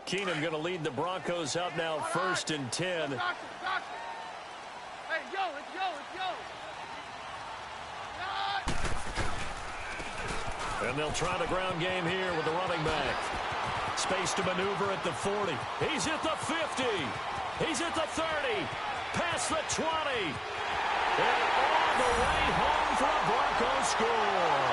Keenum going to lead the Broncos up now 1st and 10. Hey, go, let's go, let's go. And they'll try the ground game here with the running back. Space to maneuver at the 40. He's at the 50. He's at the 30. Past the 20. And all the way home for a Broncos score.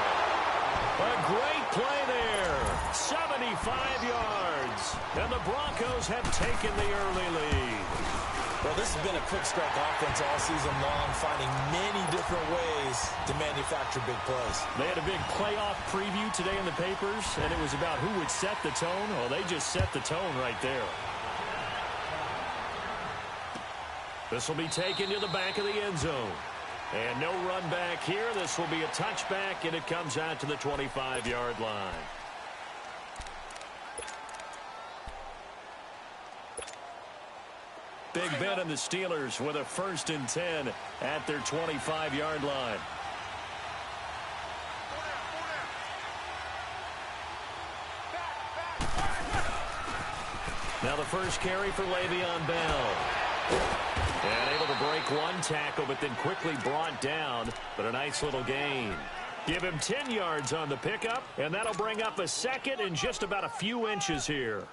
A great play there. 75 yards. And the Broncos have taken the early lead. Well, this has been a quick strike offense all season long, finding many different ways to manufacture big plays. They had a big playoff preview today in the papers, and it was about who would set the tone. Well, they just set the tone right there. This will be taken to the back of the end zone. And no run back here. This will be a touchback, and it comes out to the 25-yard line. Big Ben and the Steelers with a 1st and 10 at their 25-yard line. Now the first carry for Le'Veon Bell. And able to break one tackle, but then quickly brought down. But a nice little gain. Give him 10 yards on the pickup, and that'll bring up a 2nd and just about a few inches here.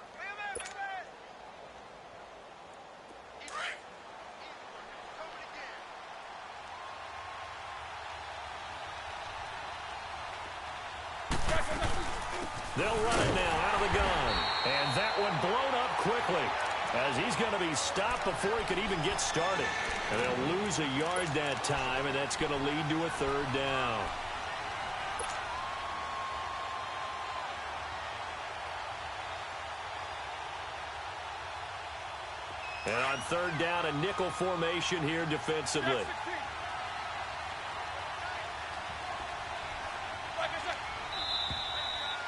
They'll run it now out of the gun. And that one blown up quickly as he's going to be stopped before he could even get started. And they'll lose a yard that time, and that's going to lead to a 3rd down. And on 3rd down, a nickel formation here defensively.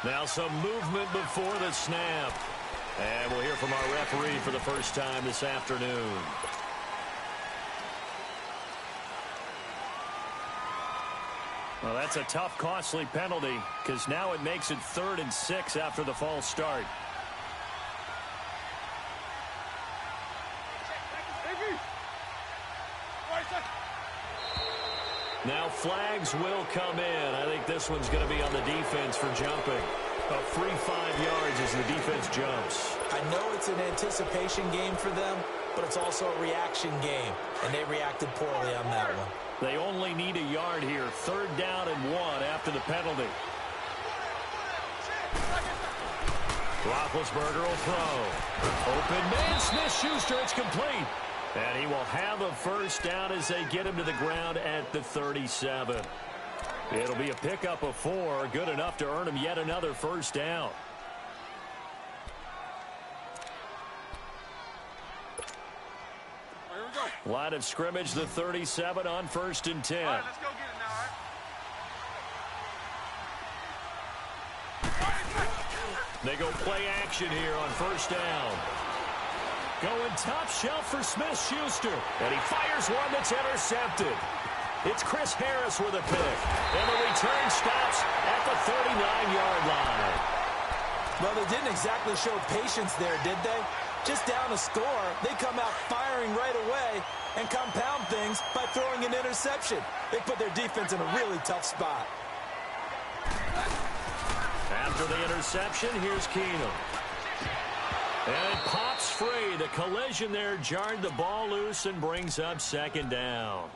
Now some movement before the snap. And we'll hear from our referee for the first time this afternoon. Well, that's a tough, costly penalty because now it makes it 3rd and 6 after the false start. Now flags will come in. I think this one's going to be on the defense for jumping. A free 5 yards as the defense jumps. I know it's an anticipation game for them, but it's also a reaction game, and they reacted poorly on that one. They only need a yard here. 3rd down and 1 after the penalty. Roethlisberger will throw. Open man, Smith-Schuster, it's complete. And he will have a 1st down as they get him to the ground at the 37. It'll be a pickup of 4, good enough to earn him yet another 1st down. Here we go. Line of scrimmage, the 37 on 1st and 10. All right, let's go get it now, all right? They go play action here on 1st down. Going top shelf for Smith-Schuster. And he fires one that's intercepted. It's Chris Harris with a pick. And the return stops at the 39-yard line. Well, they didn't exactly show patience there, did they? Just down a score, they come out firing right away and compound things by throwing an interception. They put their defense in a really tough spot. After the interception, here's Keenum. And it pops free. The collision there jarred the ball loose and brings up 2nd down.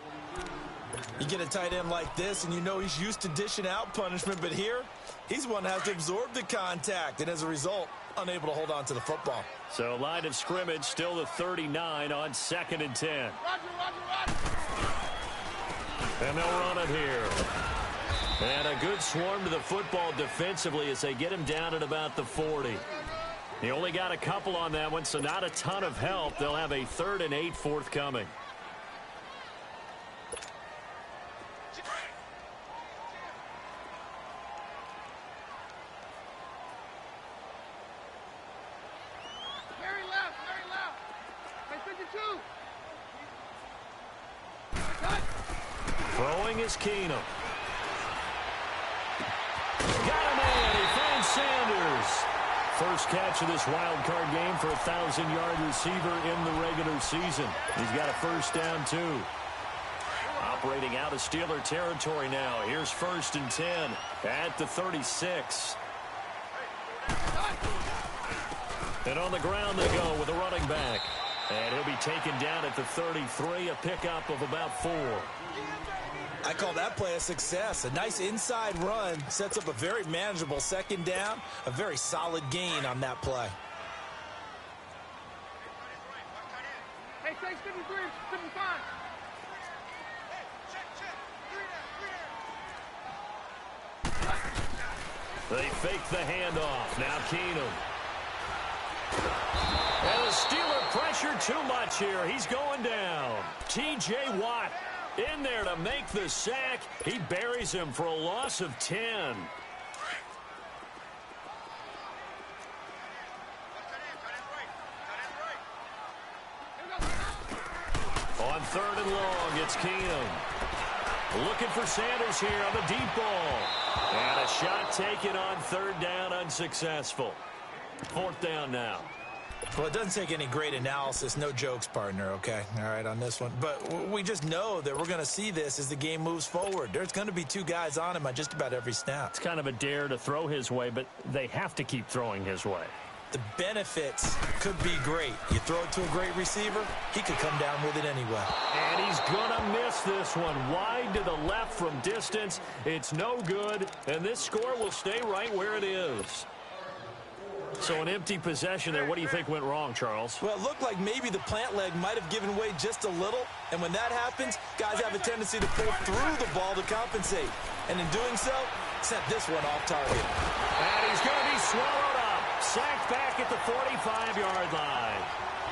You get a tight end like this, and you know he's used to dishing out punishment, but here, he's one that has to absorb the contact, and as a result, unable to hold on to the football. So line of scrimmage, still the 39 on 2nd and 10. Roger, roger, roger. And they'll run it here. And a good swarm to the football defensively as they get him down at about the 40. He only got a couple on that one, so not a ton of help. They'll have a 3rd and 8 forthcoming. Very left, very left. Hey, 52. Cut. Throwing is Keenum. Got a man. He finds Sanders. first catch of this wild card game for a 1,000-yard receiver in the regular season. He's got a first down, too. Operating out of Steeler territory now. Here's 1st and 10 at the 36. And on the ground they go with a running back. And he'll be taken down at the 33, a pickup of about 4. I call that play a success. A nice inside run sets up a very manageable second down, a very solid gain on that play. Hey, 653, 55. They fake the handoff. Now Keenum. And the Steeler pressure too much here. He's going down. T.J. Watt in there to make the sack. He buries him for a loss of 10. On 3rd and long, it's Keenum. Looking for Sanders here on the deep ball. And a shot taken on 3rd down, unsuccessful. 4th down now. Well, it doesn't take any great analysis. No jokes, partner, okay? All right, on this one. But we just know that we're going to see this as the game moves forward. There's going to be 2 guys on him on just about every snap. It's kind of a dare to throw his way, but they have to keep throwing his way. The benefits could be great. You throw it to a great receiver, he could come down with it anyway. And he's going to miss this one. Wide to the left from distance. It's no good, and this score will stay right where it is. So an empty possession there. What do you think went wrong, Charles? Well, it looked like maybe the plant leg might have given way just a little, and when that happens, guys have a tendency to pull through the ball to compensate. And in doing so, sent this one off target. And he's going to be swallowed up. Sacked back at the 45-yard line.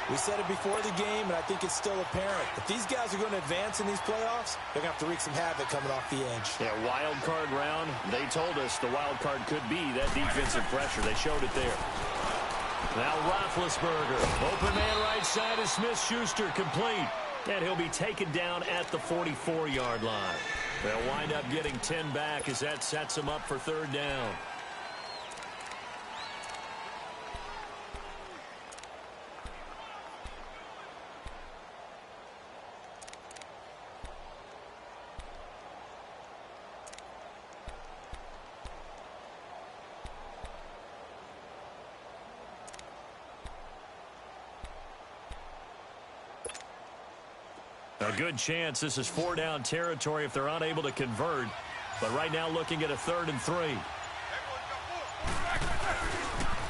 We said it before the game, and I think it's still apparent. If these guys are going to advance in these playoffs, they're going to have to wreak some havoc coming off the edge. Yeah, wild card round. They told us the wild card could be that defensive pressure. They showed it there. Now Roethlisberger. Open man right side is Smith-Schuster, complete. And he'll be taken down at the 44-yard line. They'll wind up getting 10 back as that sets them up for 3rd down. A good chance this is 4-down territory if they're unable to convert. But right now looking at a 3rd and 3.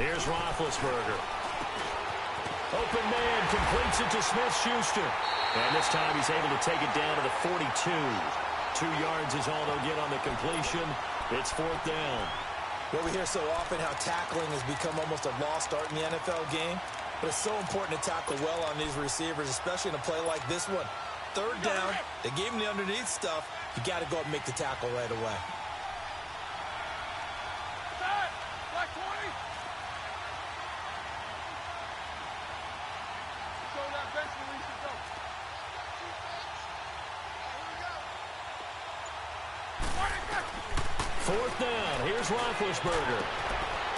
Here's Roethlisberger. Open man completes it to Smith-Schuster. And this time he's able to take it down to the 42. 2 yards is all they'll get on the completion. It's 4th down. Well, we hear so often how tackling has become almost a lost art in the NFL game. But it's so important to tackle well on these receivers, especially in a play like this one. 3rd down, they gave him the underneath stuff. You got to go and make the tackle right away. Black 20. Show that bench release and go. Here we go. 4th down. Here's Roethlisberger.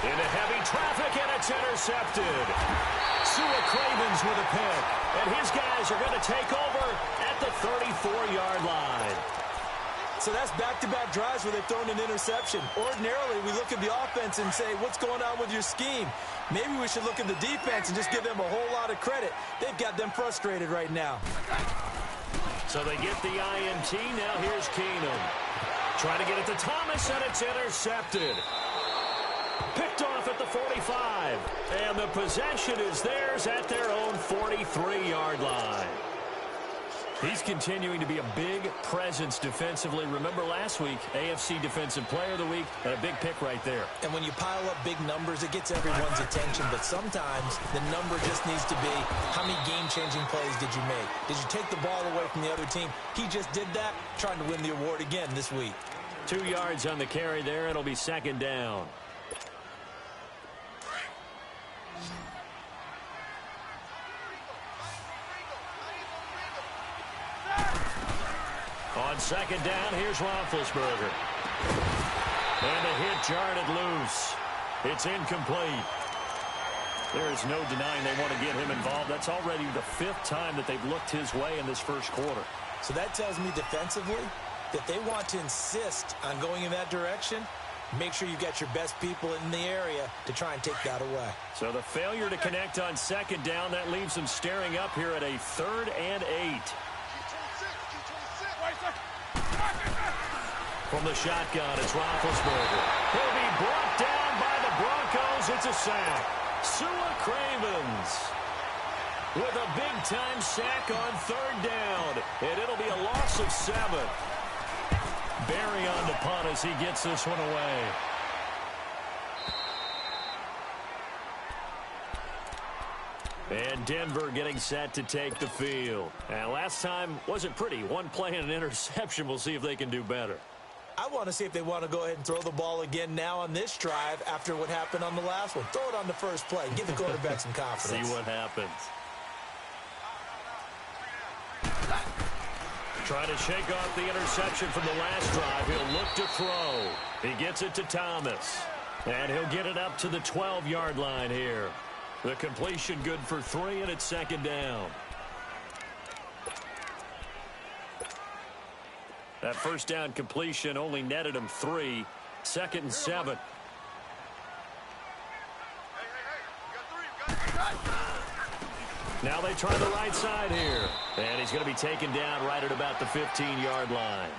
Into heavy traffic, and it's intercepted. Sua Cravens with a pick. And his guys are going to take over at the 34-yard line. So that's back-to-back drives where they've thrown an interception. Ordinarily, we look at the offense and say, what's going on with your scheme? Maybe we should look at the defense and just give them a whole lot of credit. They've got them frustrated right now. So they get the INT. Now here's Keenum. Trying to get it to Thomas, and it's intercepted. Picked off at the 45. And the possession is theirs at their own 43-yard line. He's continuing to be a big presence defensively. Remember last week, AFC Defensive Player of the Week, and a big pick right there. And when you pile up big numbers, it gets everyone's attention. But sometimes the number just needs to be, how many game-changing plays did you make? Did you take the ball away from the other team? He just did that, trying to win the award again this week. 2 yards on the carry there. It'll be 2nd down. On 2nd down, here's Roethlisberger. And the hit jarred it loose. It's incomplete. There is no denying they want to get him involved. That's already the 5th time that they've looked his way in this first quarter. So that tells me defensively that they want to insist on going in that direction. Make sure you've got your best people in the area to try and take that away. So the failure to connect on 2nd down, that leaves them staring up here at a 3rd and 8. From the shotgun, it's Roethlisberger. He'll be brought down by the Broncos. It's a sack. Sua Cravens with a big-time sack on 3rd down. And it'll be a loss of 7. Barry on the punt as he gets this one away. And Denver getting set to take the field. And last time wasn't pretty. One play and an interception. We'll see if they can do better. I want to see if they want to go ahead and throw the ball again now on this drive after what happened on the last one. Throw it on the first play. Give the quarterback some confidence. See what happens. Trying to shake off the interception from the last drive. He'll look to throw. He gets it to Thomas. And he'll get it up to the 12-yard line here. The completion good for 3, and it's 2nd down. That first down completion only netted him 3. 2nd and 7. Now they try the right side here. And he's going to be taken down right at about the 15-yard line.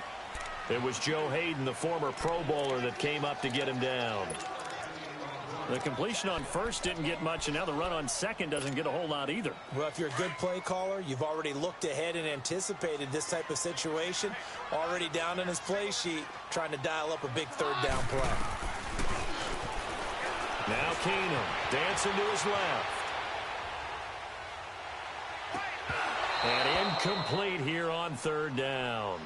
It was Joe Hayden, the former Pro Bowler, that came up to get him down. The completion on 1st didn't get much, and now the run on 2nd doesn't get a whole lot either. Well, if you're a good play caller, you've already looked ahead and anticipated this type of situation. Already down in his play sheet, trying to dial up a big 3rd down play. Now Keenum dancing to his left. And incomplete here on 3rd down.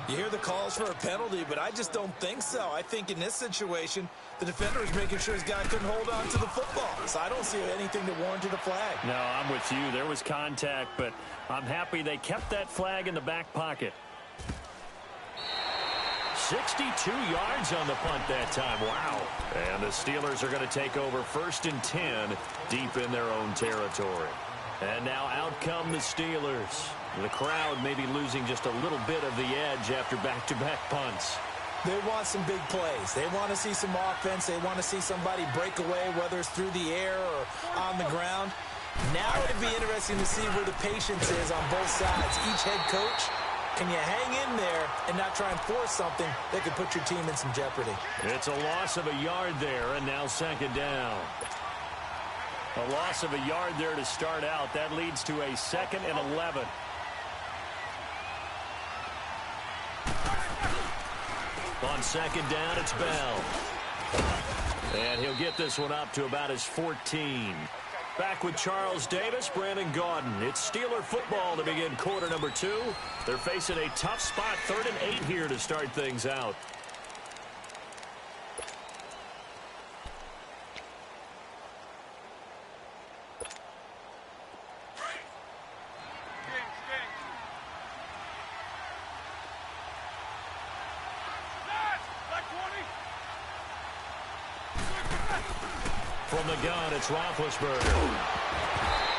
You hear the calls for a penalty, but I just don't think so. I think in this situation, the defender is making sure his guy couldn't hold on to the football. So I don't see anything that warranted a flag. No, I'm with you. There was contact, but I'm happy they kept that flag in the back pocket. 62 yards on the punt that time. Wow. And the Steelers are going to take over 1st and 10 deep in their own territory. And now out come the Steelers. The crowd may be losing just a little bit of the edge after back-to-back punts. They want some big plays. They want to see some offense. They want to see somebody break away, whether it's through the air or on the ground. Now it'd be interesting to see where the patience is on both sides. Each head coach, can you hang in there and not try and force something that could put your team in some jeopardy? It's a loss of a yard there, and now 2nd down. A loss of a yard there to start out. That leads to a 2nd and 11. On 2nd down, it's Bell. And he'll get this one up to about his 14. Back with Charles Davis, Brandon Gaudin. It's Steeler football to begin quarter number 2. They're facing a tough spot, 3rd and 8 here to start things out. From the gun, it's Roethlisberger.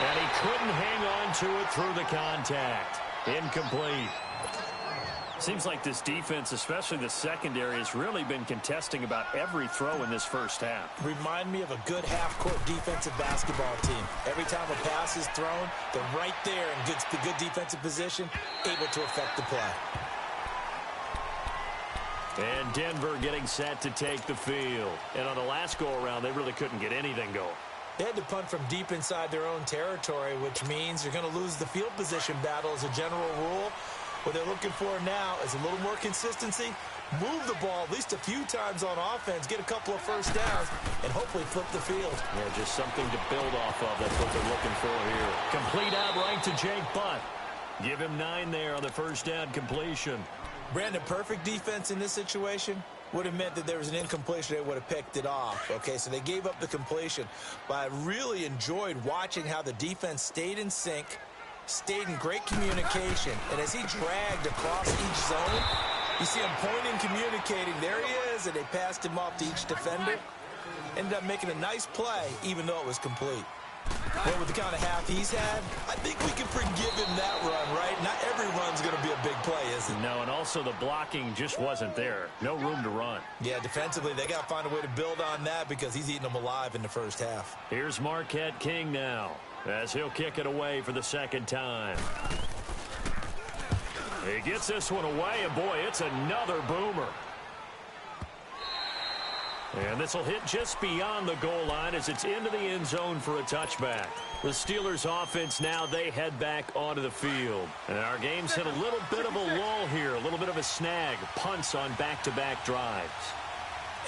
And he couldn't hang on to it through the contact. Incomplete. Seems like this defense, especially the secondary, has really been contesting about every throw in this first half. Remind me of a good half-court defensive basketball team. Every time a pass is thrown, they're right there in good defensive position, able to affect the play. And Denver getting set to take the field. And on the last go-around, they really couldn't get anything going. They had to punt from deep inside their own territory, which means you're going to lose the field position battle as a general rule. What they're looking for now is a little more consistency, move the ball at least a few times on offense, get a couple of first downs, and hopefully flip the field. Yeah, just something to build off of. That's what they're looking for here. Complete outright to Jake Butt. Give him 9 there on the first down completion. Brandon, perfect defense in this situation would have meant that there was an incompletion. They would have picked it off. Okay, so they gave up the completion. But I really enjoyed watching how the defense stayed in sync, stayed in great communication. And as he dragged across each zone, you see him pointing, communicating. There he is, and they passed him off to each defender. Ended up making a nice play, even though it was complete. Well, with the kind of half he's had, I think we can forgive him that run, right? Not every run's going to be a big play, is it? No, and also the blocking just wasn't there. No room to run. Yeah, defensively, they got to find a way to build on that because he's eating them alive in the first half. Here's Marquette King now, as he'll kick it away for the second time. He gets this one away, and boy, it's another boomer. And this will hit just beyond the goal line as it's into the end zone for a touchback. The Steelers offense now, they head back onto the field. And our game's hit a little bit of a lull here, a little bit of a snag, punts on back-to-back drives.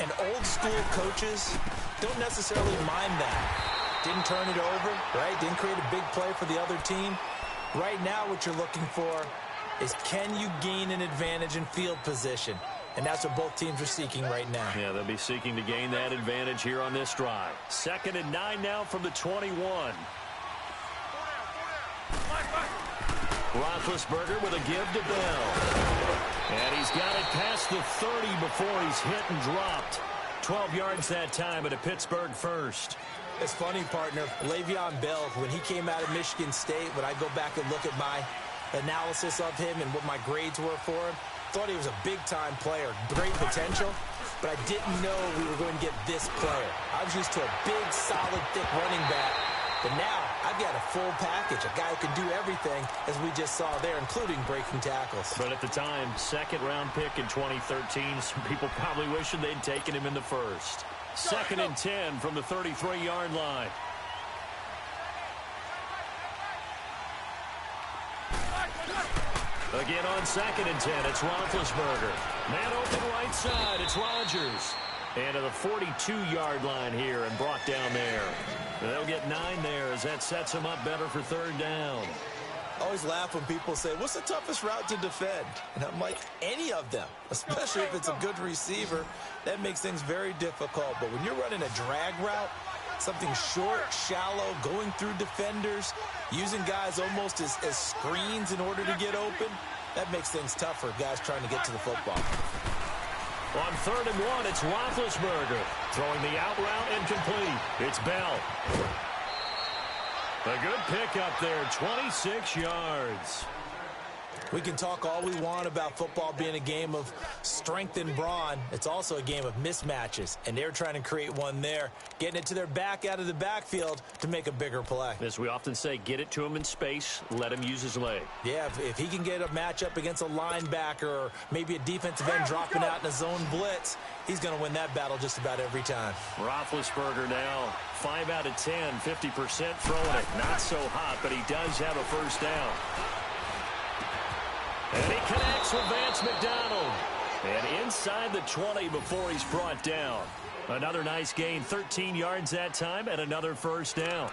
And old school coaches don't necessarily mind that. Didn't turn it over, right? Didn't create a big play for the other team. Right now what you're looking for is, can you gain an advantage in field position? And that's what both teams are seeking right now. Yeah, they'll be seeking to gain that advantage here on this drive. 2nd and 9 now from the 21. Roethlisberger with a give to Bell. And he's got it past the 30 before he's hit and dropped. 12 yards that time at a Pittsburgh first. It's funny, partner. Le'Veon Bell, when he came out of Michigan State, when I go back and look at my analysis of him and what my grades were for him, thought he was a big-time player, great potential, but I didn't know we were going to get this player. I was used to a big, solid, thick running back, but now I've got a full package, a guy who can do everything, as we just saw there, including breaking tackles. But at the time, 2nd-round pick in 2013, some people probably wishing they'd taken him in the first. 2nd and 10 from the 33-yard line. Again on 2nd and 10, it's Roethlisberger. Man open right side, it's Rodgers. And to the 42-yard line here and brought down there. They'll get 9 there as that sets them up better for 3rd down. I always laugh when people say, what's the toughest route to defend? And I'm like, any of them, especially if it's a good receiver. That makes things very difficult. But when you're running a drag route, something short, shallow, going through defenders, using guys almost as screens in order to get open, that makes things tough for guys trying to get to the football. On 3rd and 1, it's Roethlisberger. Throwing the out route incomplete. It's Bell. A good pickup there, 26 yards. We can talk all we want about football being a game of strength and brawn. It's also a game of mismatches, and they're trying to create one there, getting it to their back out of the backfield to make a bigger play. As we often say, get it to him in space, let him use his leg. Yeah, if he can get a matchup against a linebacker or maybe a defensive end dropping out in a zone blitz, he's going to win that battle just about every time. Roethlisberger now, 5 out of 10, 50% throwing it. Not so hot, but he does have a first down. And he connects with Vance McDonald. And inside the 20 before he's brought down. Another nice gain, 13 yards that time, and another first down.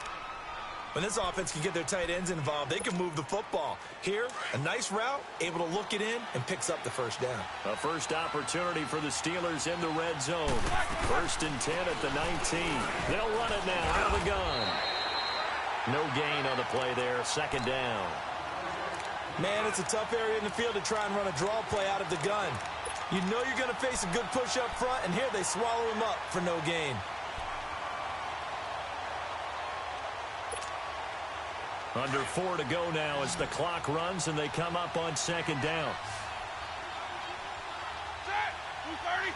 When this offense can get their tight ends involved, they can move the football. Here, a nice route, able to look it in, and picks up the first down. A first opportunity for the Steelers in the red zone. 1st and 10 at the 19. They'll run it now out of the gun. No gain on the play there, 2nd down. Man, it's a tough area in the field to try and run a draw play out of the gun. You know you're going to face a good push up front, and here they swallow him up for no gain. Under 4 to go now as the clock runs and they come up on 2nd down. Set! 230!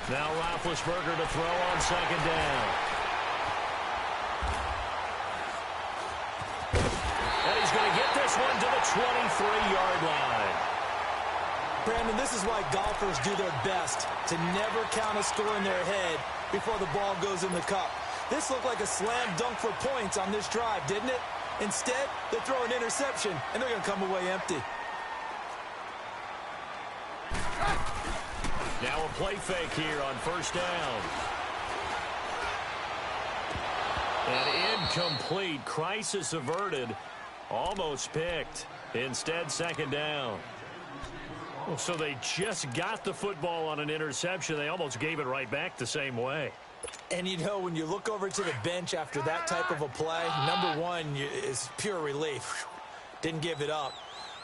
Now Roethlisberger to throw on 2nd down. And he's going to get this one to the 23-yard line. Brandon, this is why golfers do their best to never count a score in their head before the ball goes in the cup. This looked like a slam dunk for points on this drive, didn't it? Instead, they throw an interception, and they're going to come away empty. Now a play fake here on 1st down. And incomplete. Crisis averted. Almost picked. Instead, 2nd down. Well, so they just got the football on an interception. They almost gave it right back the same way. And, you know, when you look over to the bench after that type of a play, number one is pure relief. didn't give it up.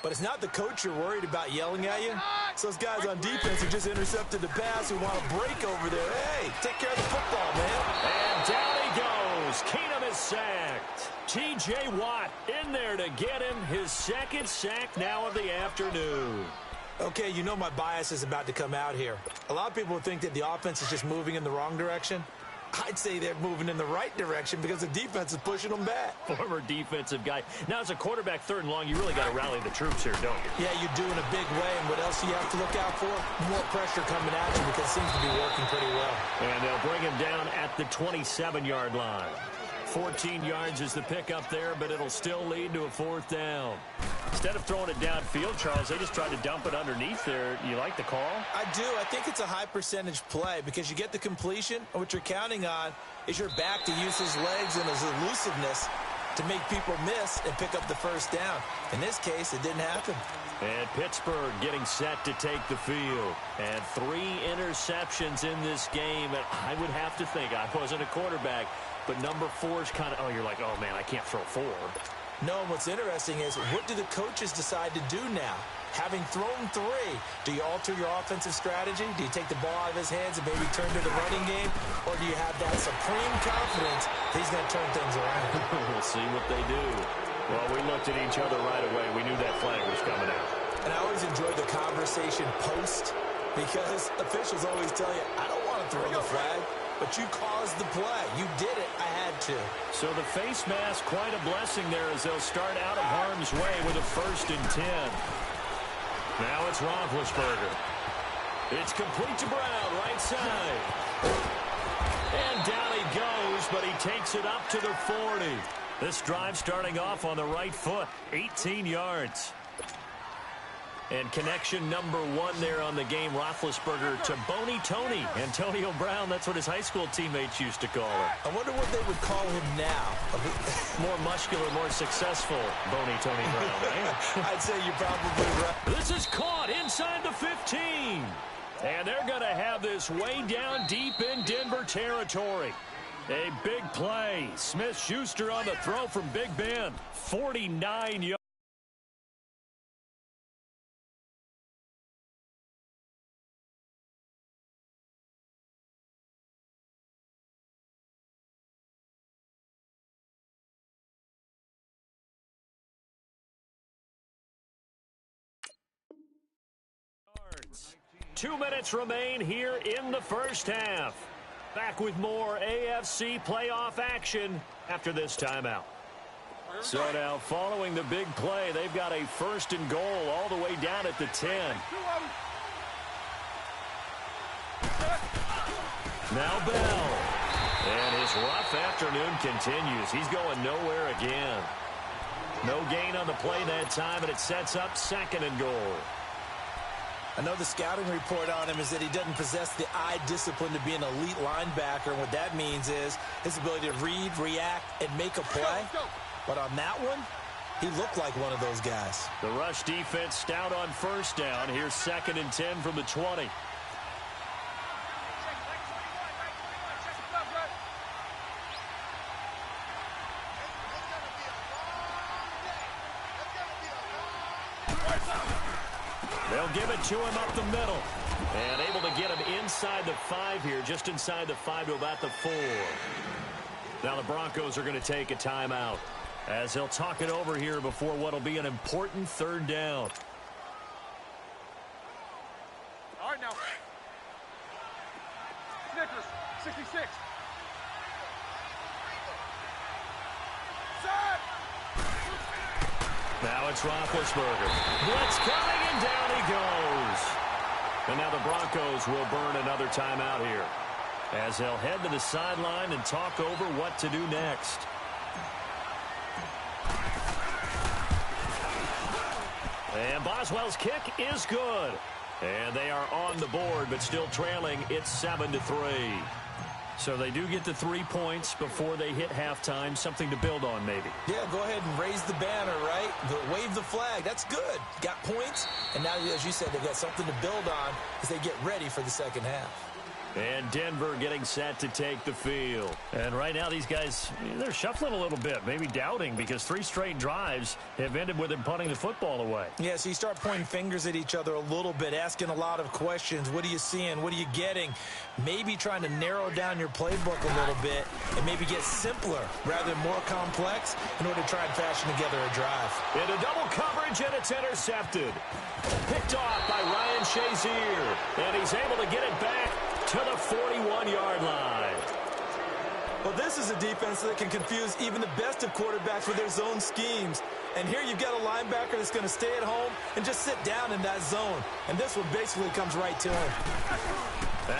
But it's not the coach you're worried about yelling at you. It's those guys on defense who just intercepted the pass who want to break over there. Hey, take care of the football, man. And down he goes. Keenum is sacked. T.J. Watt in there to get him his second sack now of the afternoon. Okay, you know my bias is about to come out here. A lot of people think that the offense is just moving in the wrong direction. I'd say they're moving in the right direction because the defense is pushing them back. Former defensive guy. Now, as a quarterback, 3rd and long, you really got to rally the troops here, don't you? Yeah, you do in a big way. And what else do you have to look out for? More pressure coming at you because it seems to be working pretty well. And they'll bring him down at the 27-yard line. 14 yards is the pickup there, but it'll still lead to a 4th down. Instead of throwing it downfield, Charles, they just tried to dump it underneath there. You like the call? I do. I think it's a high percentage play because you get the completion, and what you're counting on is your back to use his legs and his elusiveness to make people miss and pick up the 1st down. In this case, it didn't happen. And Pittsburgh getting set to take the field. And 3 interceptions in this game. And I would have to think, I wasn't a quarterback, but number 4 is kind of, oh, you're like, oh, man, I can't throw 4. No, and what's interesting is what do the coaches decide to do now? Having thrown 3, do you alter your offensive strategy? Do you take the ball out of his hands and maybe turn to the running game? Or do you have that supreme confidence that he's going to turn things around? We'll see what they do. Well, we looked at each other right away. We knew that flag was coming out. And I always enjoy the conversation post because officials always tell you, I don't want to throw the flag. But you caused the play. You did it. I had to. So the face mask, quite a blessing there as they'll start out of harm's way with a 1st and 10. Now it's Roethlisberger. It's complete to Brown, right side. And down he goes, but he takes it up to the 40. This drive starting off on the right foot, 18 yards. And connection number 1 there on the game, Roethlisberger to Boney Tony. Antonio Brown, that's what his high school teammates used to call him. I wonder what they would call him now. More muscular, more successful Boney Tony Brown, right? I'd say you're probably right. This is caught inside the 15. And they're going to have this way down deep in Denver territory. A big play. Smith-Schuster on the throw from Big Ben. 49 yards. yards. 2 minutes remain here in the first half. Back with more AFC playoff action after this timeout. So now following the big play, they've got a first and goal all the way down at the 10. Now Bell. And his rough afternoon continues. He's going nowhere again. No gain on the play that time, and it sets up second and goal. I know the scouting report on him is that he doesn't possess the eye discipline to be an elite linebacker. And what that means is his ability to read, react, and make a play. But on that one, he looked like one of those guys. The rush defense stout on first down. Here's second and 10 from the 20. They'll give it to him up the middle. And able to get him inside the 5 here, just inside the 5 to about the 4. Now the Broncos are going to take a timeout as they'll talk it over here before what will be an important third down. All right, now. Snickers, 66. Set! Now it's Roethlisberger. Blitz coming, and down he goes. And now the Broncos will burn another timeout here as they'll head to the sideline and talk over what to do next. And Boswell's kick is good. And they are on the board, but still trailing. It's 7-3. So they do get the 3 points before they hit halftime. Something to build on, maybe. Yeah, go ahead and raise the banner, right? Wave the flag. That's good. Got points. And now, as you said, they've got something to build on as they get ready for the second half. And Denver getting set to take the field. And right now these guys, they're shuffling a little bit, maybe doubting, because 3 straight drives have ended with them punting the football away. Yeah, so you start pointing fingers at each other a little bit, asking a lot of questions. What are you seeing? What are you getting? Maybe trying to narrow down your playbook a little bit and maybe get simpler rather than more complex in order to try and fashion together a drive. Into double coverage, and it's intercepted. Picked off by Ryan Shazier, and he's able to get it back to the 41-yard line. Well, this is a defense that can confuse even the best of quarterbacks with their zone schemes. And here you've got a linebacker that's going to stay at home and just sit down in that zone. And this one basically comes right to him.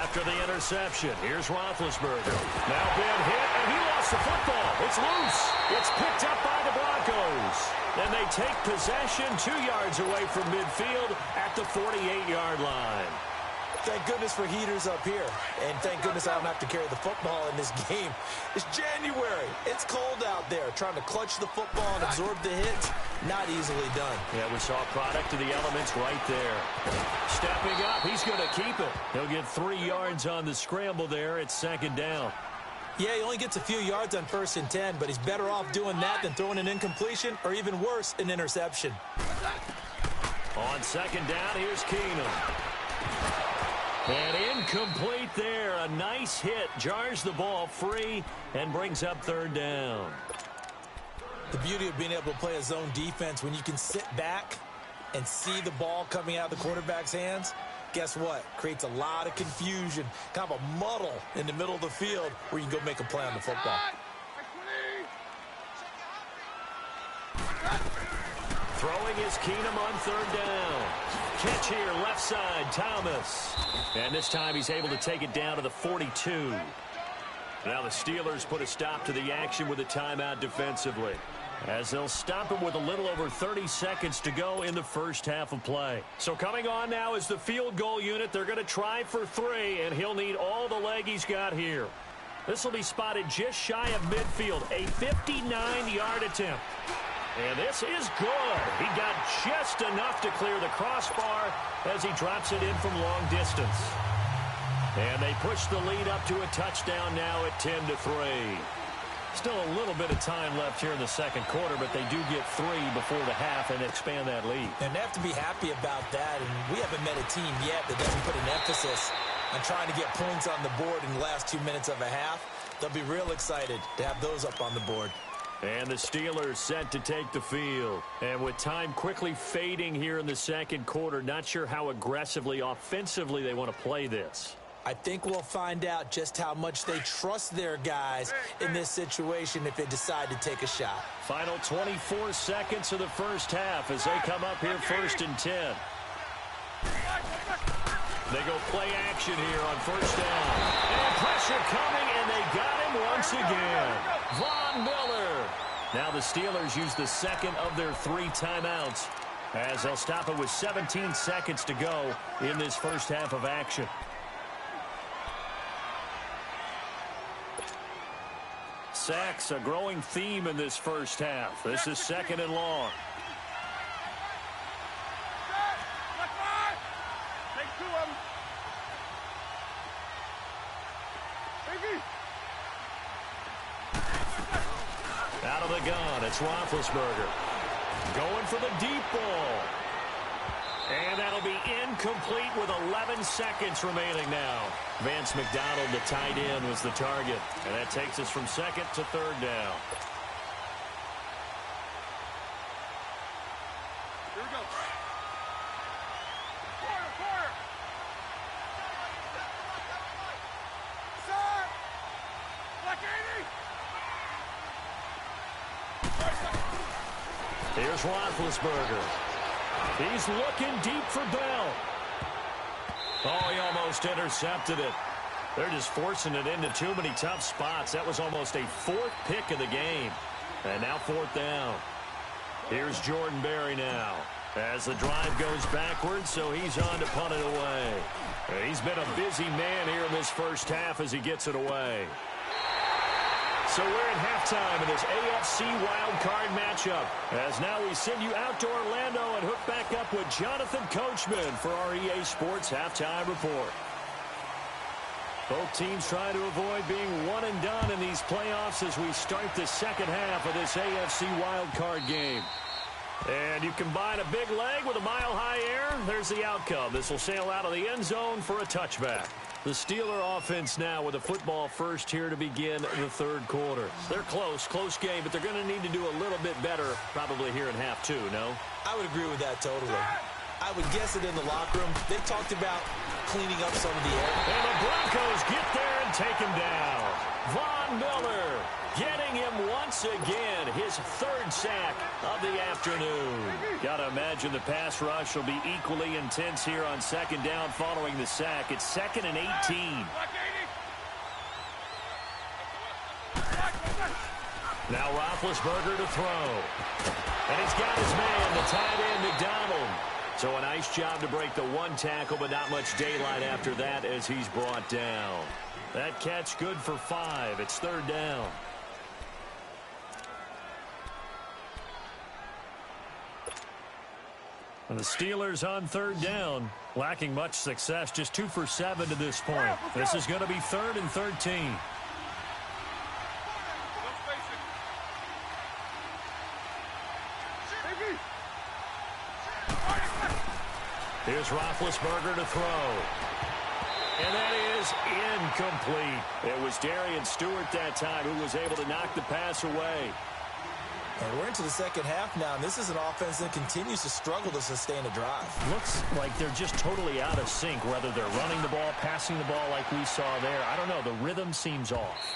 After the interception, here's Roethlisberger. Now been hit, and he lost the football. It's loose. It's picked up by the Broncos. And they take possession 2 yards away from midfield at the 48-yard line. Thank goodness for heaters up here. And thank goodness I don't have to carry the football in this game. It's January. It's cold out there. Trying to clutch the football and absorb the hits, not easily done. Yeah, we saw a product of the elements right there. Stepping up, he's going to keep it. He'll get 3 yards on the scramble there. It's 2nd down. Yeah, he only gets a few yards on 1st and 10, but he's better off doing that than throwing an incompletion or even worse, an interception. On 2nd down, here's Keenum. And incomplete there. A nice hit. Jars the ball free and brings up 3rd down. The beauty of being able to play a zone defense when you can sit back and see the ball coming out of the quarterback's hands, guess what? Creates a lot of confusion, kind of a muddle in the middle of the field where you can go make a play on the football. Throwing is Keenum on 3rd down. Catch here, left side, Thomas. And this time he's able to take it down to the 42. Now the Steelers put a stop to the action with a timeout defensively, as they'll stop him with a little over 30 seconds to go in the first half of play. So coming on now is the field goal unit. They're going to try for 3, and he'll need all the leg he's got here. This will be spotted just shy of midfield, a 59-yard attempt. And this is good. He got just enough to clear the crossbar as he drops it in from long distance. And they push the lead up to a touchdown now at 10-3. Still a little bit of time left here in the 2nd quarter, but they do get 3 before the half and expand that lead. And they have to be happy about that. And we haven't met a team yet that doesn't put an emphasis on trying to get points on the board in the last 2 minutes of a half. They'll be real excited to have those up on the board. And the Steelers set to take the field. And with time quickly fading here in the 2nd quarter, not sure how aggressively, offensively they want to play this. I think we'll find out just how much they trust their guys in this situation if they decide to take a shot. Final 24 seconds of the first half as they come up here 1st and 10. They go play action here on 1st down. And pressure coming, and they got him once again. Von Miller. Now the Steelers use the 2nd of their 3 timeouts as they'll stop it with 17 seconds to go in this first half of action. Sacks, a growing theme in this first half. This is 2nd and long. Out of the gun, it's Roethlisberger. Going for the deep ball. And that'll be incomplete with 11 seconds remaining now. Vance McDonald, the tight end, was the target. And that takes us from 2nd to 3rd down. Here we go. Corner. Sir! Black 80! Here's Roethlisberger. He's looking deep for Bell. Oh, he almost intercepted it. They're just forcing it into too many tough spots. That was almost a 4th pick of the game. And now 4th down. Here's Jordan Berry now as the drive goes backwards, so he's on to punt it away. He's been a busy man here in this first half as he gets it away. So we're at halftime in this AFC wildcard matchup. As now we send you out to Orlando and hook back up with Jonathan Coachman for our EA Sports Halftime Report. Both teams trying to avoid being one and done in these playoffs as we start the second half of this AFC wildcard game. And you combine a big leg with a mile-high air, there's the outcome. This will sail out of the end zone for a touchback. The Steeler offense now with a football first here to begin the third quarter. They're close game, but they're going to need to do a little bit better probably here in half two, no? I would agree with that totally. I would guess that in the locker room, they talked about cleaning up some of the air. And the Broncos get there and take him down. Von Miller getting him once again, his third sack of the afternoon. Got to imagine the pass rush will be equally intense here on second down following the sack. It's 2nd and 18. Now Roethlisberger to throw. And he's got his man, the tight end, McDonald. So a nice job to break the one tackle, but not much daylight after that as he's brought down. That catch good for 5. It's third down. And the Steelers on third down, lacking much success, just 2 for 7 to this point. This is going to be 3rd and 13. Here's Roethlisberger to throw. And that is incomplete. It was Darian Stewart that time who was able to knock the pass away. And we're into the second half now, and this is an offense that continues to struggle to sustain a drive. Looks like they're just totally out of sync, whether they're running the ball, passing the ball like we saw there. I don't know. The rhythm seems off.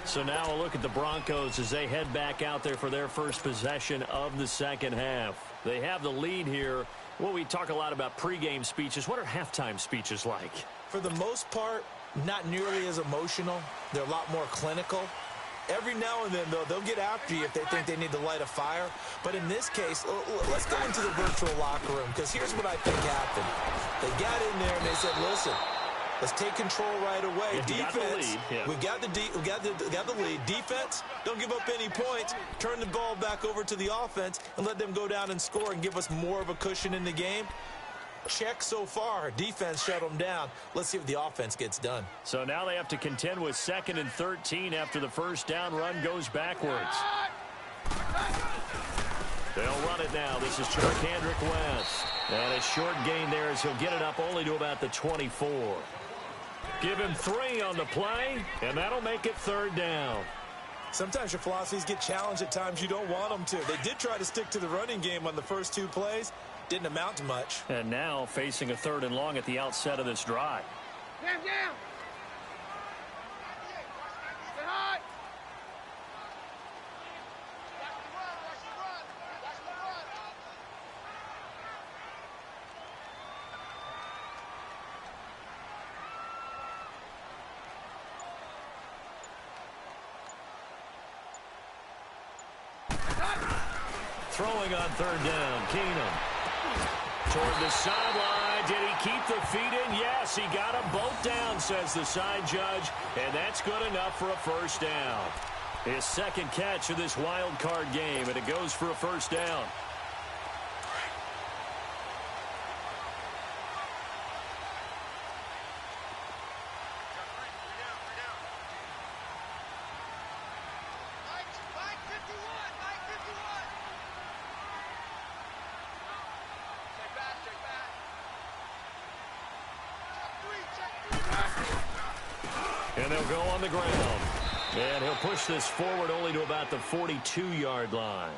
So now a look at the Broncos as they head back out there for their first possession of the second half. They have the lead here. Well, we talk a lot about pregame speeches. What are halftime speeches like? For the most part, not nearly as emotional. They're a lot more clinical. Every now and then, though, they'll get after you if they think they need to light a fire. But in this case, let's go into the virtual locker room, because here's what I think happened. They got in there and they said, listen, let's take control right away. Yeah, defense, we got the lead. Defense, don't give up any points. Turn the ball back over to the offense and let them go down and score and give us more of a cushion in the game. Check so far. Defense shut them down. Let's see if the offense gets done. So now they have to contend with 2nd and 13 after the first down run goes backwards. They'll run it now. This is Charkandrick West. And a short gain there as he'll get it up only to about the 24. Give him 3 on the play, and that'll make it third down. Sometimes your philosophies get challenged at times you don't want them to. They did try to stick to the running game on the first 2 plays. Didn't amount to much. And now facing a 3rd and long at the outset of this drive. Down. Stay high. Throwing on third down, Keenum. Toward the sideline. Did he keep the feet in? Yes, he got them both down, says the side judge. And that's good enough for a first down. His second catch of this wild card game, and it goes for a first down. And they'll go on the ground. And he'll push this forward only to about the 42-yard line.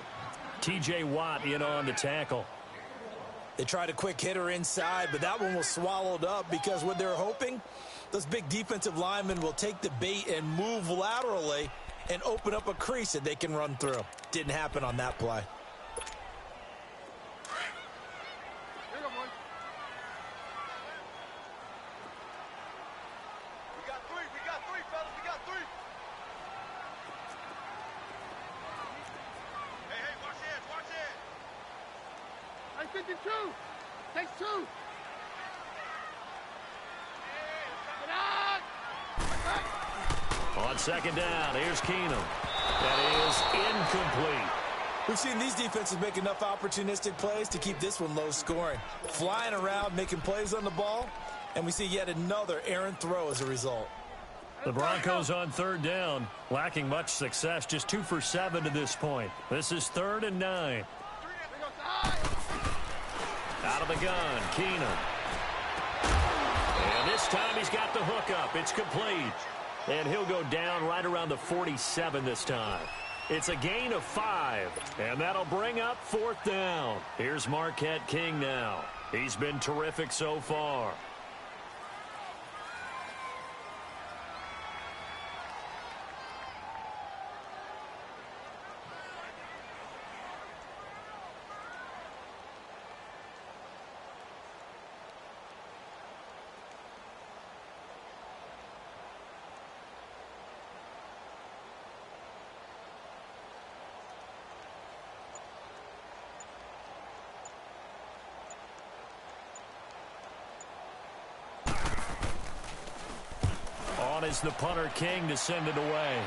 T.J. Watt in on the tackle. They tried a quick hitter inside, but that one was swallowed up because what they're hoping, those big defensive linemen will take the bait and move laterally and open up a crease that they can run through. Didn't happen on that play. Takes 2. On second down, here's Keenum. That is incomplete. We've seen these defenses make enough opportunistic plays to keep this one low scoring. Flying around, making plays on the ball, and we see yet another errant throw as a result. The Broncos on third down, lacking much success, just 2 for 7 to this point. This is 3rd and 9. Out of the gun, Keenum. And this time he's got the hook up. It's complete. And he'll go down right around the 47 this time. It's a gain of 5, and that'll bring up 4th down. Here's Marquette King now. He's been terrific so far. Is the punter King to send it away.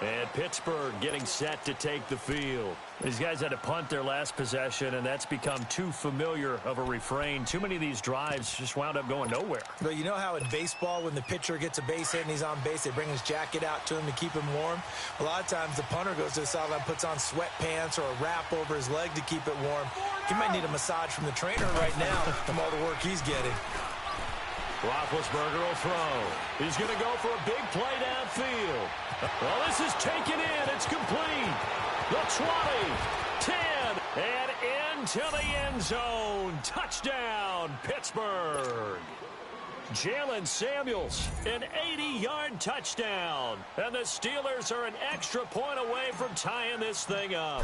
And Pittsburgh getting set to take the field. These guys had to punt their last possession, and that's become too familiar of a refrain. Too many of these drives just wound up going nowhere. But you know how in baseball, when the pitcher gets a base hit and he's on base, they bring his jacket out to him to keep him warm? A lot of times the punter goes to the sideline, puts on sweatpants or a wrap over his leg to keep it warm. He might need a massage from the trainer right now from all the work he's getting. Roethlisberger will throw. He's going to go for a big play downfield. Well, this is taken in. It's complete. The 20, 10, and into the end zone. Touchdown, Pittsburgh. Jalen Samuels, an 80-yard touchdown. And the Steelers are an extra point away from tying this thing up.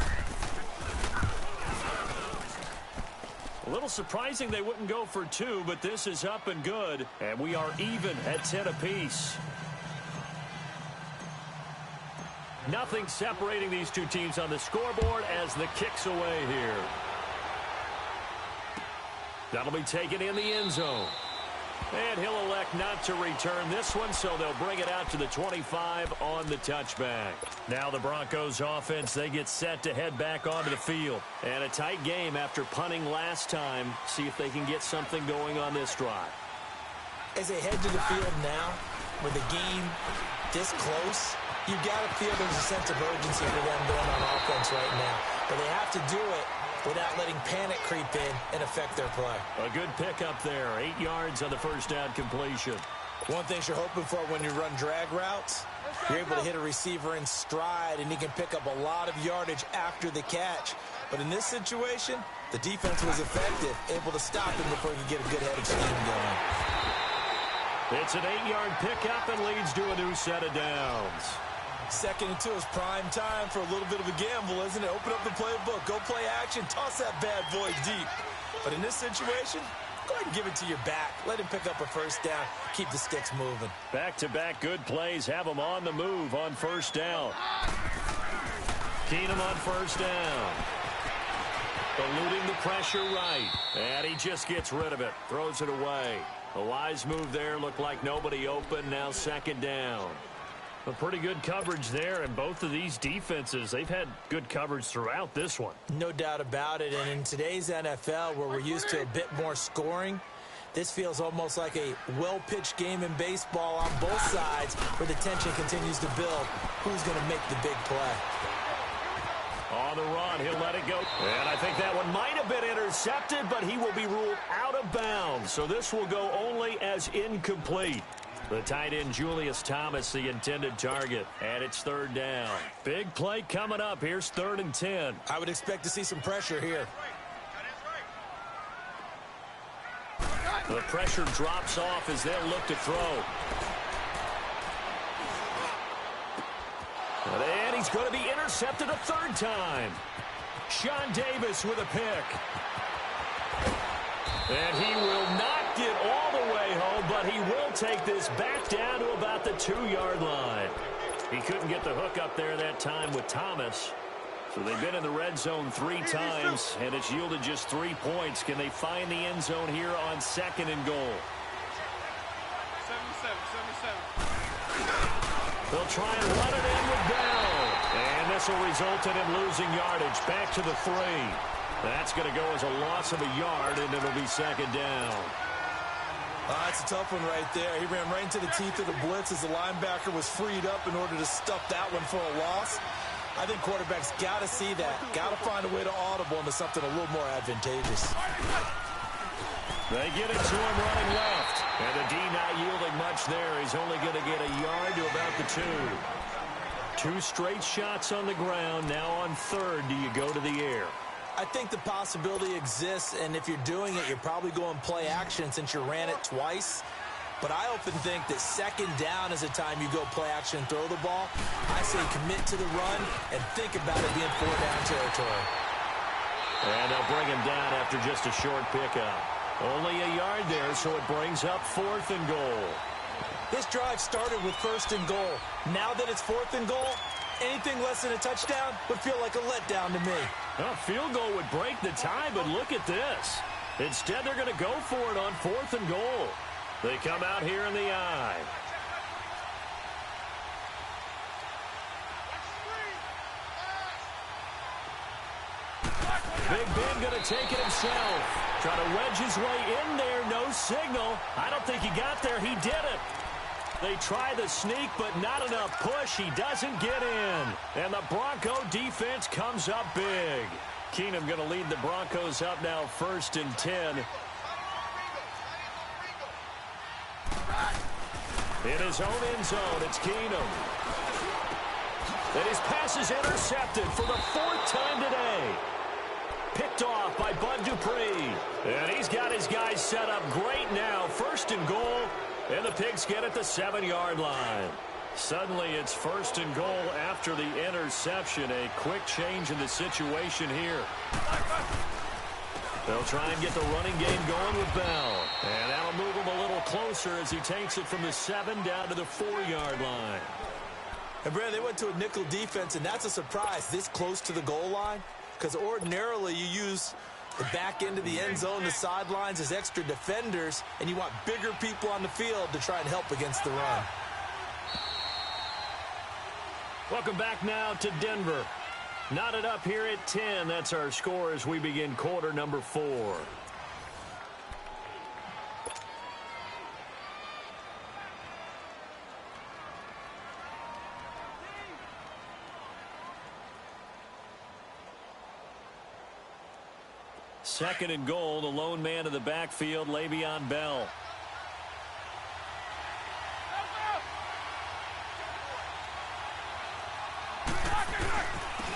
A little surprising they wouldn't go for 2, but this is up and good. And we are even at 10 apiece. Nothing separating these two teams on the scoreboard as the kick's away here. That'll be taken in the end zone. And he'll elect not to return this one, so they'll bring it out to the 25 on the touchback. Now the Broncos offense, they get set to head back onto the field. And a tight game after punting last time. See if they can get something going on this drive. As they head to the field now, with the game this close, you've got to feel there's a sense of urgency for them going on offense right now. But they have to do it without letting panic creep in and affect their play. A good pickup there. 8 yards on the first down completion. One thing you're hoping for when you run drag routes, you're able to hit a receiver in stride, and he can pick up a lot of yardage after the catch. But in this situation, the defense was effective, able to stop him before he could get a good headed scheme going. It's an 8-yard pickup and leads to a new set of downs. 2nd and 2 is prime time for a little bit of a gamble, isn't it? Open up the playbook, go play action, toss that bad boy deep. But in this situation, go ahead and give it to your back. Let him pick up a first down, keep the sticks moving. Back-to-back good plays have him on the move on first down. Keenum on first down. Eluding the pressure right. And he just gets rid of it, throws it away. A wise move there, looked like nobody open, now 2nd down. A pretty good coverage there, and both of these defenses, they've had good coverage throughout this one. No doubt about it, and in today's NFL, where we're used to a bit more scoring, this feels almost like a well-pitched game in baseball on both sides, where the tension continues to build. Who's going to make the big play? On the run, he'll let it go. And I think that one might have been intercepted, but he will be ruled out of bounds. So this will go only as incomplete. The tight end, Julius Thomas, the intended target. And it's 3rd down. Big play coming up. Here's 3rd and 10. I would expect to see some pressure here. The pressure drops off as they'll look to throw. And he's going to be intercepted a 3rd time. Sean Davis with a pick. And he will not get all the way home, but he will take this back down to about the 2-yard line. He couldn't get the hook up there that time with Thomas. So they've been in the red zone 3 times, and it's yielded just 3 points. Can they find the end zone here on 2nd and goal? 77. They'll try and run it in with Bell. And this will result in him losing yardage. Back to the 3. That's going to go as a loss of a yard, and it'll be second down. That's a tough one right there. He ran right into the teeth of the blitz as the linebacker was freed up in order to stuff that one for a loss. I think quarterbacks got to see that. Got to find a way to audible into something a little more advantageous. They get it to him running left. And the D not yielding much there. He's only going to get a yard to about the 2. 2 straight shots on the ground. Now on 3rd, do you go to the air? I think the possibility exists, and if you're doing it, you're probably going play action since you ran it twice. But I often think that second down is a time you go play action and throw the ball. I say commit to the run and think about it being 4-down territory. And they'll bring him down after just a short pickup. Only a yard there, so it brings up 4th and goal. This drive started with 1st and goal. Now that it's 4th and goal, anything less than a touchdown would feel like a letdown to me. A field goal would break the tie, but look at this. Instead, they're going to go for it on 4th and goal. They come out here in the eye. Big Ben going to take it himself. Try to wedge his way in there. No signal. I don't think he got there. He did it. They try the sneak, but not enough push. He doesn't get in. And the Bronco defense comes up big. Keenum going to lead the Broncos up now 1st and 10. In his own end zone, it's Keenum. And his pass is intercepted for the 4th time today. Picked off by Bud Dupree. And he's got his guys set up great now. 1st and goal. And the Pigs get at the 7-yard line. Suddenly it's 1st and goal after the interception. A quick change in the situation here. They'll try and get the running game going with Bell. And that'll move him a little closer as he takes it from the 7 down to the 4-yard line. And, Brad, they went to a nickel defense, and that's a surprise this close to the goal line. Because ordinarily you use the back end of the end zone, the sidelines as extra defenders, and you want bigger people on the field to try and help against the run. Welcome back now to Denver. Knotted up here at 10. That's our score as we begin quarter number 4. Second and goal, the lone man in the backfield, Le'Veon Bell.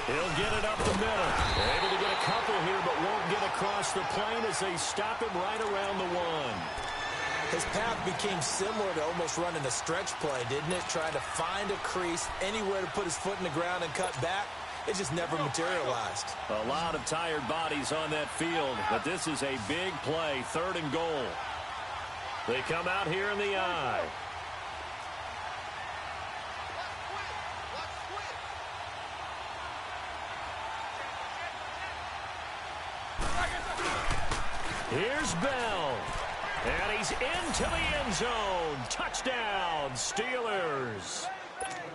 He'll get it up the middle. They're able to get a couple here, but won't get across the plane as they stop him right around the 1. His path became similar to almost running a stretch play, didn't it? Trying to find a crease, anywhere to put his foot in the ground and cut back. It just never materialized. A lot of tired bodies on that field, but this is a big play, 3rd and goal. They come out here in the eye. Here's Bell. And he's into the end zone. Touchdown, Steelers.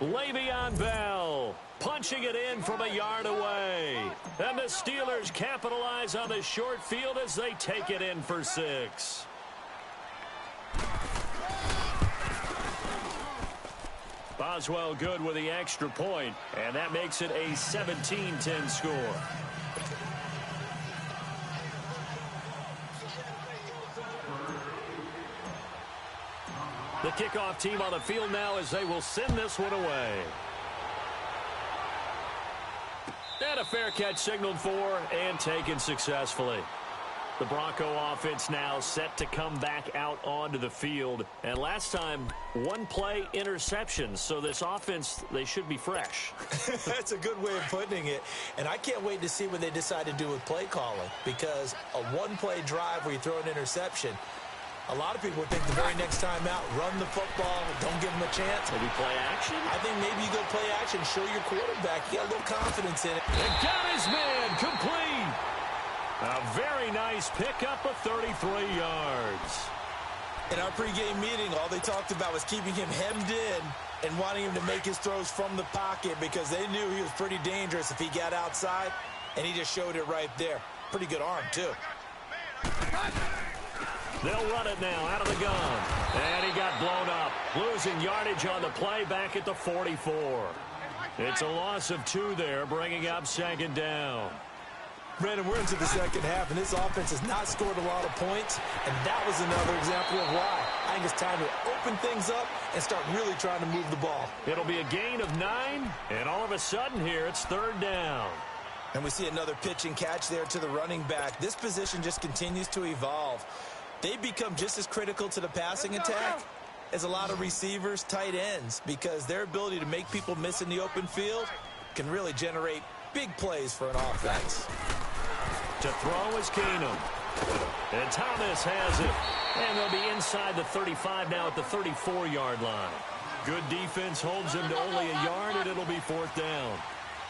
Le'Veon Bell punching it in from a yard away. And the Steelers capitalize on the short field as they take it in for 6. Boswell good with the extra point, and that makes it a 17-10 score. The kickoff team on the field now as they will send this one away. And a fair catch signaled for and taken successfully. The Bronco offense now set to come back out onto the field. And last time, 1-play interception. So this offense, they should be fresh. That's a good way of putting it. And I can't wait to see what they decide to do with play calling. Because a 1-play drive where you throw an interception, a lot of people would think the very next time out, run the football, don't give them a chance. Maybe play action? I think maybe you go play action, show your quarterback. You got a little confidence in it. And got his man complete. A very nice pickup of 33 yards. In our pregame meeting, all they talked about was keeping him hemmed in and wanting him to make his throws from the pocket because they knew he was pretty dangerous if he got outside, and he just showed it right there. Pretty good arm, too. They'll run it now out of the gun. And he got blown up. Losing yardage on the play back at the 44. It's a loss of 2 there, bringing up 2nd down. Brandon, we're into the second half, and this offense has not scored a lot of points, and that was another example of why. I think it's time to open things up and start really trying to move the ball. It'll be a gain of 9, and all of a sudden here, it's 3rd down. And we see another pitch and catch there to the running back. This position just continues to evolve. They become just as critical to the passing attack as a lot of receivers, tight ends, because their ability to make people miss in the open field can really generate big plays for an offense. To throw is Keenum. And Thomas has it. And they'll be inside the 35 now at the 34-yard line. Good defense holds him to only a yard, and it'll be 4th down.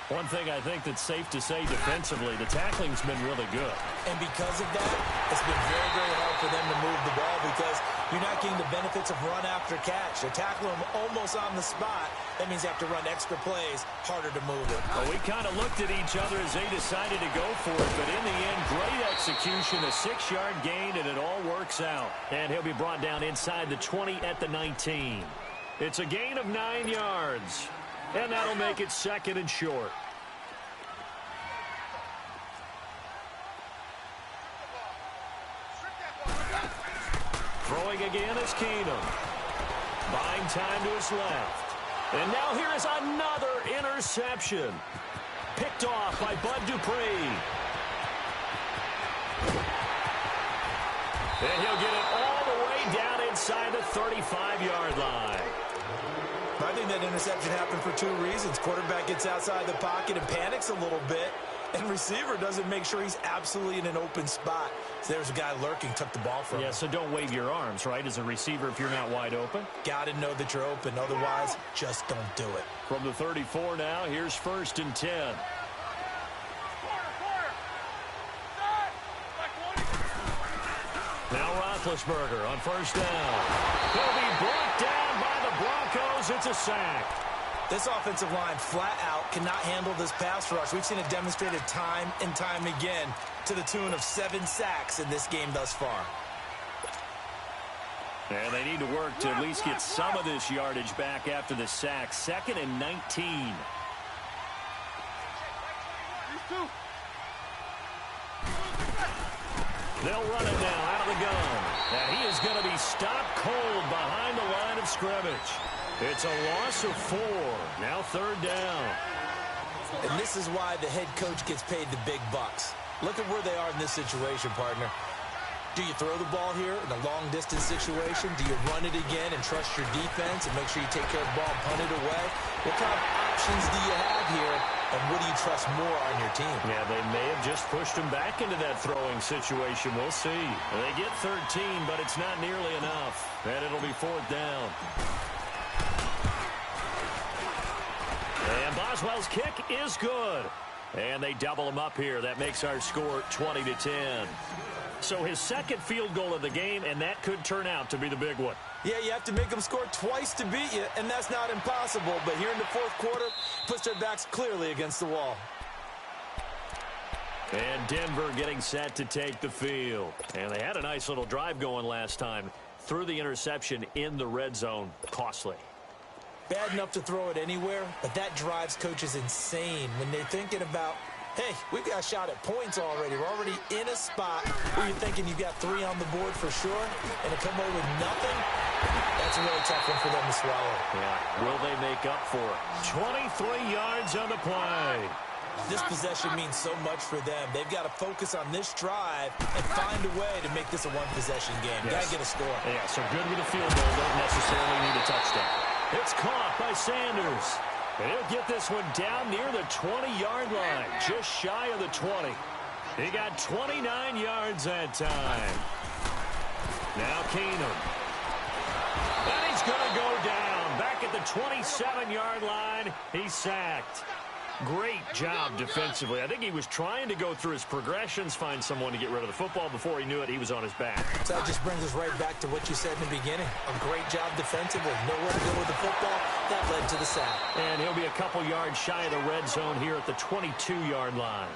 One thing I think that's safe to say defensively, the tackling's been really good. And because of that, it's been very, very hard for them to move the ball because you're not getting the benefits of run after catch. They're tackling them almost on the spot. That means you have to run extra plays, harder to move it. Well, we kind of looked at each other as they decided to go for it, but in the end, great execution, a 6-yard gain, and it all works out. And he'll be brought down inside the 20 at the 19. It's a gain of 9 yards. And that'll make it 2nd and short. Throwing again is Keenum. Buying time to his left. And now here is another interception. Picked off by Bud Dupree. And he'll get it all the way down inside the 35-yard line. I think that interception happened for 2 reasons. Quarterback gets outside the pocket and panics a little bit, and receiver doesn't make sure he's absolutely in an open spot. So there's a guy lurking, took the ball from him. Yeah, so don't wave your arms, right, as a receiver if you're not wide open. Got to know that you're open. Otherwise, just don't do it. From the 34 now, here's 1st and 10. Now Roethlisberger on 1st down. He'll be brought down by the Broncos. It's a sack. This offensive line flat out cannot handle this pass rush. We've seen it demonstrated time and time again to the tune of 7 sacks in this game thus far. And they need to work to at least get some of this yardage back after the sack. 2nd and 19. They'll run it now out of the gun. And he is going to be stopped cold behind the line of scrimmage. It's a loss of 4. Now 3rd down. And this is why the head coach gets paid the big bucks. Look at where they are in this situation, partner. Do you throw the ball here in a long-distance situation? Do you run it again and trust your defense and make sure you take care of the ball and punt it away? What kind of options do you have here, and what do you trust more on your team? Yeah, they may have just pushed him back into that throwing situation. We'll see. They get 13, but it's not nearly enough. And it'll be 4th down. And Boswell's kick is good. And they double him up here. That makes our score 20-10. So his 2nd field goal of the game, and that could turn out to be the big one. Yeah, you have to make them score twice to beat you, and that's not impossible. But here in the 4th quarter, puts their backs clearly against the wall. And Denver getting set to take the field. And they had a nice little drive going last time. Threw the interception in the red zone. Costly. Bad enough to throw it anywhere, but that drives coaches insane when they're thinking about, hey, we've got a shot at points already. We're already in a spot where you're thinking you've got 3 on the board for sure, and to come away with nothing, that's a really tough one for them to swallow. Yeah, will they make up for it? 23 yards on the play. This possession means so much for them. They've got to focus on this drive and find a way to make this a one-possession game. Yes. Got to get a score. Yeah, so good with a field goal. Don't necessarily need a touchdown. It's caught by Sanders. And he'll get this one down near the 20-yard line, just shy of the 20. He got 29 yards that time. Now Keenum. And he's going to go down. Back at the 27-yard line, he's sacked. Great job defensively. I think he was trying to go through his progressions, find someone to get rid of the football. Before he knew it, he was on his back. So that just brings us right back to what you said in the beginning. A great job defensively. Nowhere to go with the football. That led to the sack. And he'll be a couple yards shy of the red zone here at the 22-yard line.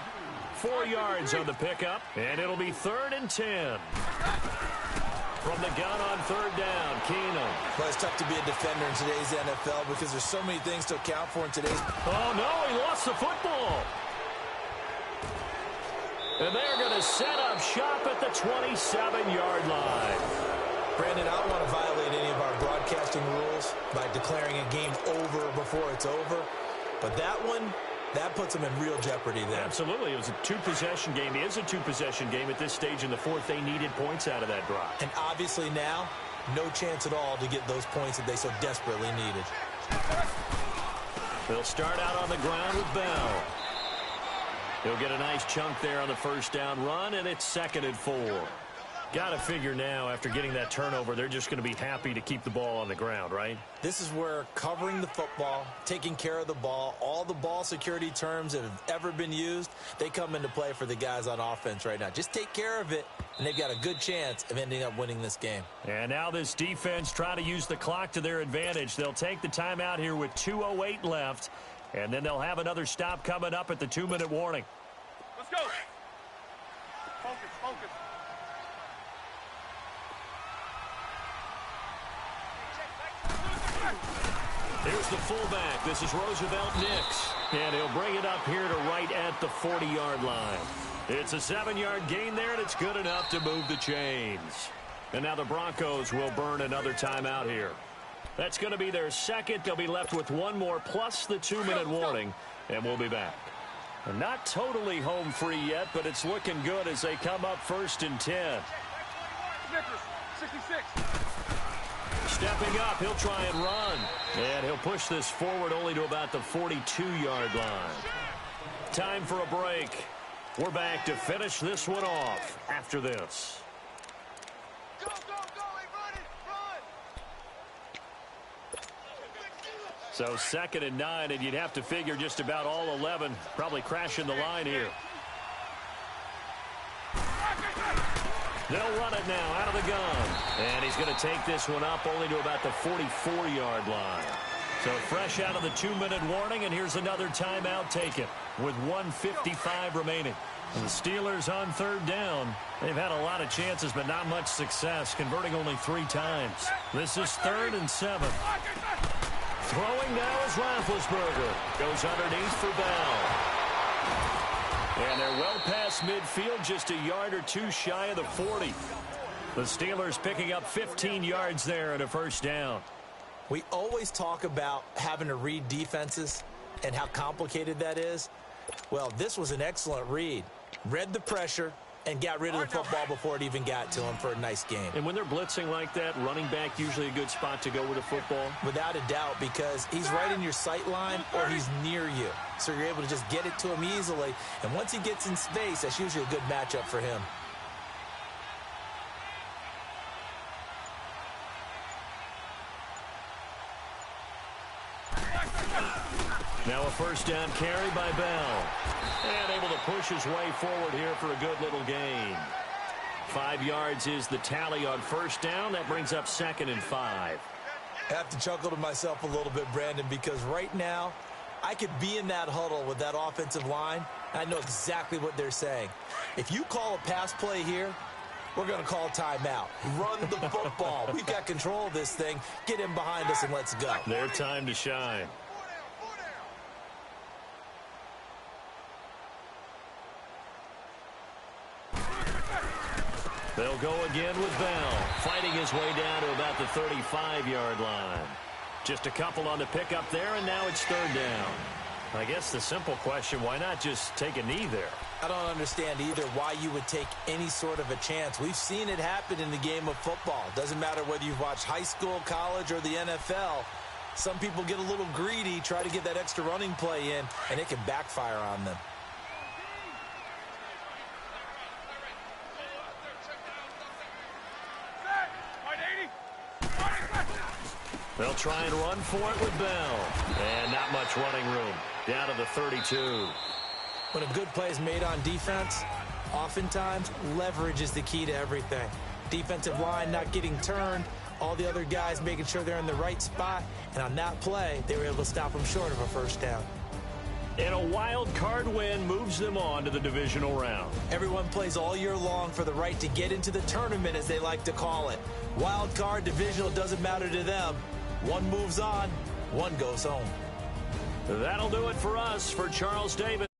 4 yards on the pickup, and it'll be 3rd and 10. From the gun on 3rd down, Keenum. Well, it's tough to be a defender in today's NFL because there's so many things to account for in today's... Oh, no, he lost the football. And they're going to set up shop at the 27-yard line. Brandon, I don't want to violate any of our broadcasting rules by declaring a game over before it's over, but that one... that puts them in real jeopardy there. Absolutely. It was a two-possession game. It is a two-possession game at this stage in the fourth. They needed points out of that drive. And obviously now, no chance at all to get those points that they so desperately needed. They'll start out on the ground with Bell. He'll get a nice chunk there on the first down run, and it's 2nd and 4. Got to figure now, after getting that turnover, they're just going to be happy to keep the ball on the ground, right? This is where covering the football, taking care of the ball, all the ball security terms that have ever been used, they come into play for the guys on offense right now. Just take care of it, and they've got a good chance of ending up winning this game. And now this defense trying to use the clock to their advantage. They'll take the timeout here with 2:08 left, and then they'll have another stop coming up at the 2-minute warning. Let's go. Focus, focus. Here's the fullback. This is Roosevelt Nix. And he'll bring it up here to right at the 40-yard line. It's a 7-yard gain there, and it's good enough to move the chains. And now the Broncos will burn another timeout here. That's going to be their second. They'll be left with one more plus the 2-minute warning, and we'll be back. And not totally home free yet, but it's looking good as they come up 1st and 10. Snickers, 66. Stepping up, he'll try and run. And he'll push this forward only to about the 42-yard line. Time for a break. We're back to finish this one off after this. Go, go, go, hey, run it, run. So 2nd and 9, and you'd have to figure just about all 11 probably crashing the line here. They'll run it now out of the gun. And he's going to take this one up only to about the 44-yard line. So fresh out of the 2-minute warning, and here's another timeout taken with 1:55 remaining. And the Steelers on 3rd down. They've had a lot of chances, but not much success, converting only 3 times. This is 3rd and 7. Throwing now is Roethlisberger. Goes underneath for Bell. And they're well past midfield, just a yard or 2 shy of the 40. The Steelers picking up 15 yards there and a first down. We always talk about having to read defenses and how complicated that is. Well, this was an excellent read. Read the pressure and got rid of the football before it even got to him for a nice game. And when they're blitzing like that, running back usually a good spot to go with the football? Without a doubt, because he's right in your sight line or he's near you. So you're able to just get it to him easily. And once he gets in space, that's usually a good matchup for him. Now a first down carry by Bell. And able to push his way forward here for a good little gain. 5 yards is the tally on first down. That brings up 2nd and 5. I have to chuckle to myself a little bit, Brandon, because right now I could be in that huddle with that offensive line. I know exactly what they're saying. If you call a pass play here, we're going to call a timeout. Run the football. We've got control of this thing. Get in behind us and let's go. Their time to shine. They'll go again with Bell, fighting his way down to about the 35-yard line. Just a couple on the pickup there, and now it's 3rd down. I guess the simple question, why not just take a knee there? I don't understand either why you would take any sort of a chance. We've seen it happen in the game of football. Doesn't matter whether you've watched high school, college, or the NFL. Some people get a little greedy, try to get that extra running play in, and it can backfire on them. They'll try and run for it with Bell. And not much running room. Down to the 32. When a good play is made on defense, oftentimes leverage is the key to everything. Defensive line not getting turned, all the other guys making sure they're in the right spot, and on that play, they were able to stop them short of a first down. And a wild card win moves them on to the divisional round. Everyone plays all year long for the right to get into the tournament, as they like to call it. Wild card, divisional, doesn't matter to them. One moves on, one goes home. That'll do it for us. For Charles Davis.